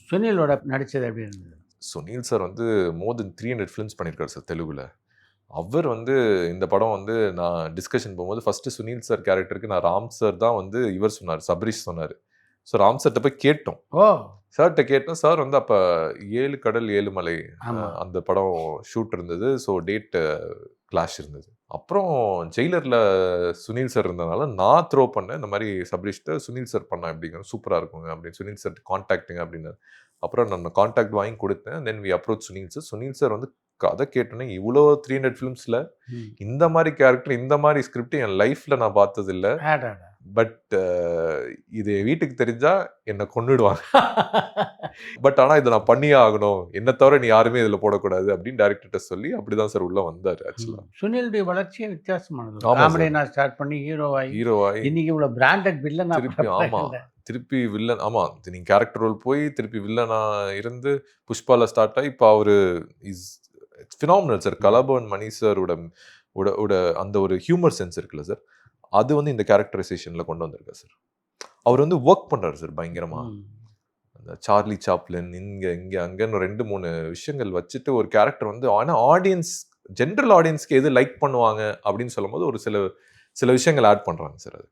சுனிலோட நடிச்சது எப்படி இருந்தது? சுனில் சார் வந்து மோர் தென் 300 ஃபிலிம்ஸ் பண்ணியிருக்காரு சார் தெலுங்குல. அவர் வந்து இந்த படம் வந்து நான் டிஸ்கஷன் போகும்போது ஃபர்ஸ்ட்டு சுனில் சார் கேரக்டருக்கு நான் ராம் சார் தான் வந்து இவர் சொன்னார், சபரீஷ் சொன்னாரு. ஸோ ராம் சார்ட்ட போய் கேட்டோம். ஓ! சார்ட்ட கேட்டோம். சார் வந்து அப்ப 7 கடல் 7 மலை ஆமா. அந்த படம் ஷூட் இருந்தது. ஸோ டேட் கிளாஷ் இருந்தது. அப்புறம் ஜெயிலர்ல சுனில் சார் இருந்தனால நான் த்ரோ பண்ணேன். இந்த மாரி சபரீஷ்ட்ட சுனில் சார் பண்ணா எப்படிங்க? சூப்பரா இருக்குங்க அப்படின்னு சுனில் சார் கான்டாக்ட்டுங்க அப்படின்னாரு. அப்புறம் நான் கான்டாக்ட் வாங்கி கொடுத்தேன். Then we approach Sunil sir. Sunil sir வந்து கதை கேட்டோனே இவ்வளோ 300 ஃபிலிம்ஸ்ல ம். இந்த மாரி கேரக்டர், இந்த மாரி ஸ்கிரிப்ட் என் லைஃப்ல நான் பார்த்ததில்ல. அடடா! பட் இது என் வீட்டுக்கு தெரிஞ்சா என்ன கொன்னுடுவாங்க. பட் ஆனா இத நான் பண்ணியே ஆகணும். என்ன தவிர நீ யாருமே இதுல போடக்கூடாது அப்படின்னு டைரக்டர்ட்ட சொல்லி அப்படிதான் சார் உள்ள வந்தாரு ஆக்சுவலா. சுனிலுடைய வளர்ச்சியே வித்தியாசமானது. ஆமா சார். காமெடியனா ஸ்டார்ட் பண்ணி ஹீரோவாயி ஹீரோவாயி இன்னைக்கு இவ்வளவு பிராண்டட் வில்லனா திருப்பி ஆமா. திருப்பி வில்லன் ஆமா. நீங்க கேரக்டர் ரோல் போய் திருப்பி வில்லனா இருந்து புஷ்பால ஸ்டார்ட் ஆகி இப்ப அவரு இஸ் ஃபினாமினல் சார். கலாபவன் மணி சாரோட அந்த ஒரு ஹியூமர் சென்ஸ் இருக்குல்ல சார். அது வந்து இந்த கேரக்டரைசேஷன்ல கொண்டு வந்திருக்காரு சார். அவர் வந்து வொர்க் பண்றாரு சார் பயங்கரமா. அந்த சார்லி சாப்ளின் இங்க அங்கன்னு 2, 3 விஷயங்கள் வச்சுட்டு ஒரு கேரக்டர் வந்து ஆனா ஆடியன்ஸ் ஜெனரல் ஆடியன்ஸ்க்கு எது லைக் பண்ணுவாங்க அப்படின்னு சொல்லும்போது ஒரு சில விஷயங்கள் ஆட் பண்றாங்க சார் அது.